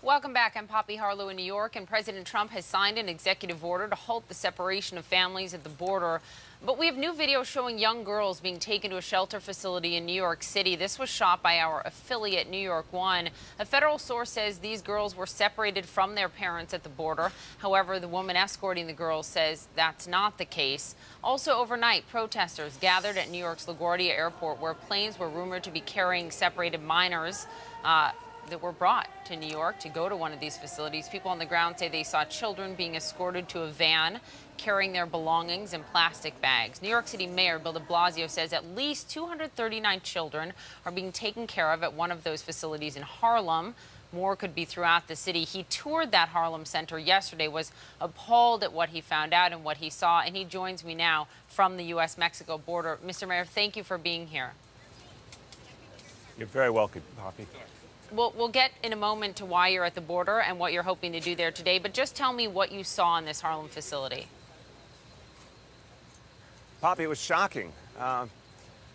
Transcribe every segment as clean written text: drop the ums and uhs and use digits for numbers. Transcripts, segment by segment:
Welcome back. I'm Poppy Harlow in New York, and President Trump has signed an executive order to halt the separation of families at the border. But we have new video showing young girls being taken to a shelter facility in New York City. This was shot by our affiliate, New York One. A federal source says these girls were separated from their parents at the border. However, the woman escorting the girls says that's not the case. Also overnight, protesters gathered at New York's LaGuardia Airport, where planes were rumored to be carrying separated minors that were brought to New York to go to one of these facilities. People on the ground say they saw children being escorted to a van carrying their belongings in plastic bags. New York City Mayor Bill de Blasio says at least 239 children are being taken care of at one of those facilities in Harlem. More could be throughout the city. He toured that Harlem center yesterday, was appalled at what he found out and what he saw, and he joins me now from the U.S.-Mexico border. Mr. Mayor, thank you for being here. You're very welcome, Poppy. We'll get in a moment to why you're at the border and what you're hoping to do there today, but just tell me what you saw in this Harlem facility. Poppy, it was shocking.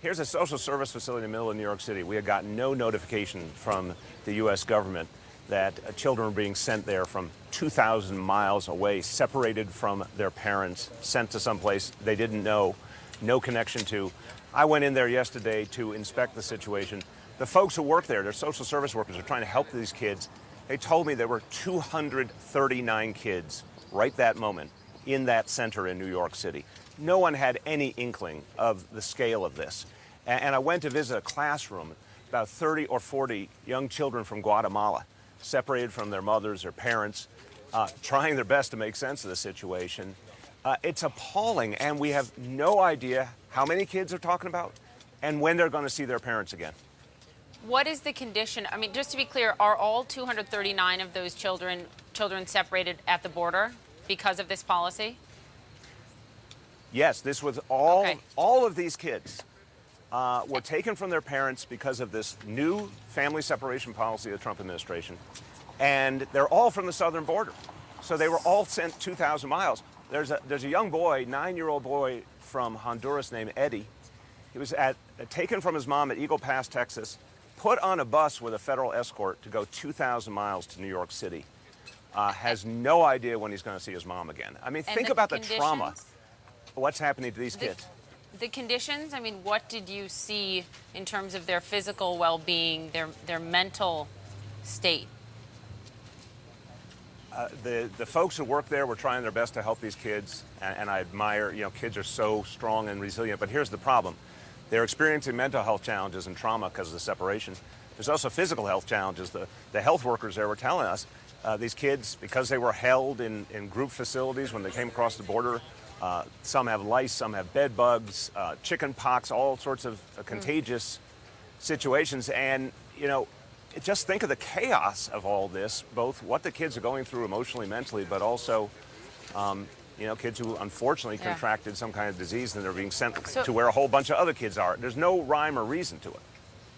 Here's a social service facility in the middle of New York City. We had gotten no notification from the U.S. government that children were being sent there from 2,000 miles away, separated from their parents, sent to someplace they didn't know, no connection to. I went in there yesterday to inspect the situation. The folks who work there, they're social service workers, are trying to help these kids. They told me there were 239 kids right that moment in that center in New York City. No one had any inkling of the scale of this. And I went to visit a classroom, about 30 or 40 young children from Guatemala, separated from their mothers or parents, trying their best to make sense of the situation. It's appalling, and we have no idea how many kids are talking about and when they're going to see their parents again. What is the condition? I mean, just to be clear, are all 239 of those children separated at the border because of this policy? Yes, this was all of these kids were taken from their parents because of this new family separation policy of the Trump administration. And they're all from the southern border. So they were all sent 2,000 miles. There's a young boy, 9-year-old boy from Honduras named Eddie. He was taken from his mom at Eagle Pass, Texas, put on a bus with a federal escort to go 2,000 miles to New York City. Has no idea when he's going to see his mom again. I mean, think about the trauma. What's happening to these kids? The conditions, I mean, what did you see in terms of their physical well-being, their mental state? The folks who work there were trying their best to help these kids, and I admire, kids are so strong and resilient. But here's the problem. They're experiencing mental health challenges and trauma because of the separation. There's also physical health challenges. The health workers there were telling us these kids, because they were held in group facilities when they came across the border, some have lice, some have bed bugs, chickenpox, all sorts of contagious situations. And, just think of the chaos of all this, both what the kids are going through emotionally, mentally, but also kids who unfortunately contracted some kind of disease and they're being sent to where a whole bunch of other kids are. There's no rhyme or reason to it.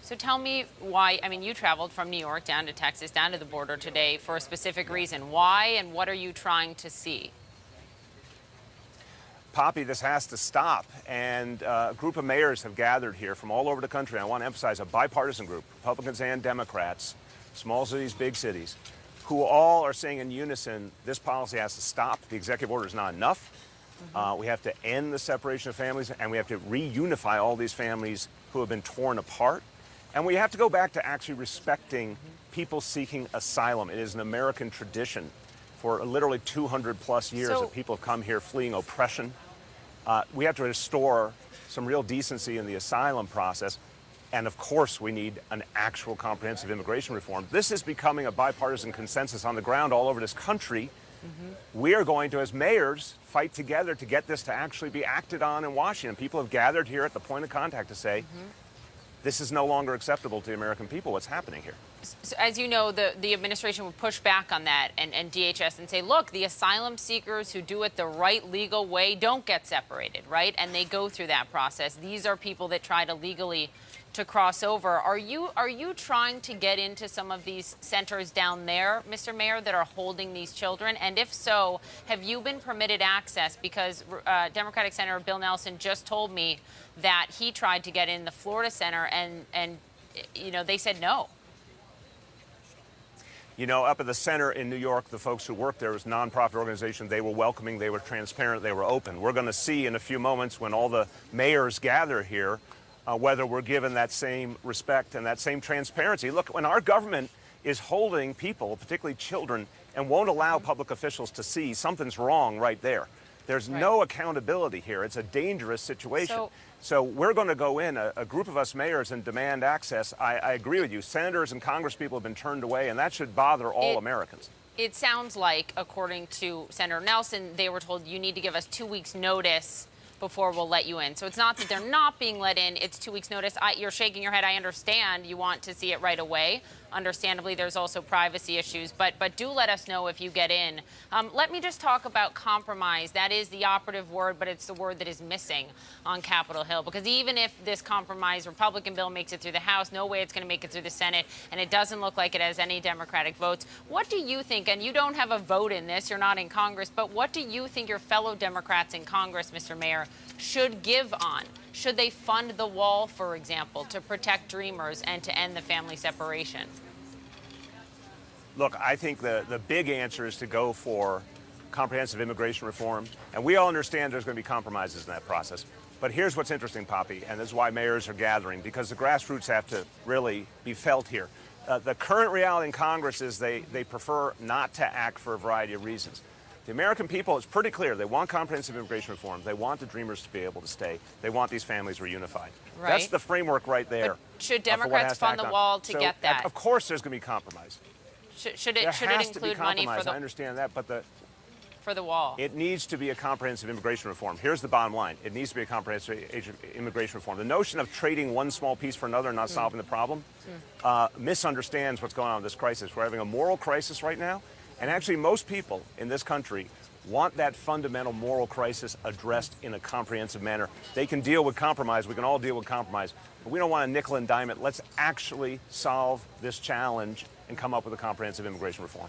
So tell me why, I mean, you traveled from New York down to Texas, down to the border today for a specific reason. Why and what are you trying to see? Poppy, this has to stop. And a group of mayors have gathered here from all over the country. I want to emphasize a bipartisan group, Republicans and Democrats, small cities, big cities, who all are saying in unison, this policy has to stop. The executive order is not enough. We have to end the separation of families, and we have to reunify all these families who have been torn apart. And we have to go back to actually respecting people seeking asylum. It is an American tradition for literally 200 plus years that people have come here fleeing oppression. We have to restore some real decency in the asylum process. And of course, we need an actual comprehensive immigration reform. This is becoming a bipartisan consensus on the ground all over this country. We are going to, as mayors, fight together to get this to actually be acted on in Washington. People have gathered here at the point of contact to say, this is no longer acceptable to the American people, what's happening here. So, as you know, the administration would push back on that and DHS and say, look, the asylum seekers who do it the right legal way don't get separated, right? And they go through that process. These are people that try to legally to cross over. Are you trying to get into some of these centers down there, Mr. Mayor, that are holding these children? And if so, have you been permitted access? Because Democratic Senator Bill Nelson just told me that he tried to get in the Florida center and they said no. You know, up at the center in New York, the folks who worked there was a nonprofit organization. They were welcoming, they were transparent, they were open. We're going to see in a few moments when all the mayors gather here whether we're given that same respect and that same transparency. Look, when our government is holding people, particularly children, and won't allow public officials to see, something's wrong right there. There's no accountability here. It's a dangerous situation. So we're going to go in, a group of us mayors, and demand access. I agree with you. Senators and congresspeople have been turned away, and that should bother all Americans. It sounds like, according to Senator Nelson, they were told you need to give us 2 weeks' notice before we'll let you in. So it's not that they're not being let in, it's 2 weeks' notice. You're shaking your head. I understand you want to see it right away. Understandably, there's also privacy issues, but do let us know if you get in. Let me just talk about compromise. That is the operative word, but it's the word that is missing on Capitol Hill, because even if this compromise Republican bill makes it through the House, no way it's going to make it through the Senate, and it doesn't look like it has any Democratic votes. What do you think, and you don't have a vote in this, you're not in Congress, but what do you think your fellow Democrats in Congress, Mr. Mayor, should give on? Should they fund the wall, for example, to protect dreamers and to end the family separation? Look, I think the big answer is to go for comprehensive immigration reform. And we all understand there's going to be compromises in that process. But here's what's interesting, Poppy, and this is why mayors are gathering, because the grassroots have to really be felt here. The current reality in Congress is they prefer not to act for a variety of reasons. The American people, it's pretty clear. They want comprehensive immigration reform. They want the dreamers to be able to stay. They want these families reunified. Right. That's the framework right there. But should Democrats fund the wall to get that? Of course there's going to be compromise. Should it include money for the... I understand that, but for the wall. It needs to be a comprehensive immigration reform. Here's the bottom line. It needs to be a comprehensive immigration reform. The notion of trading one small piece for another and not solving the problem misunderstands what's going on with this crisis. We're having a moral crisis right now, and actually most people in this country want that fundamental moral crisis addressed in a comprehensive manner. They can deal with compromise. We can all deal with compromise. But we don't want to nickel and dime it. Let's actually solve this challenge and come up with a comprehensive immigration reform.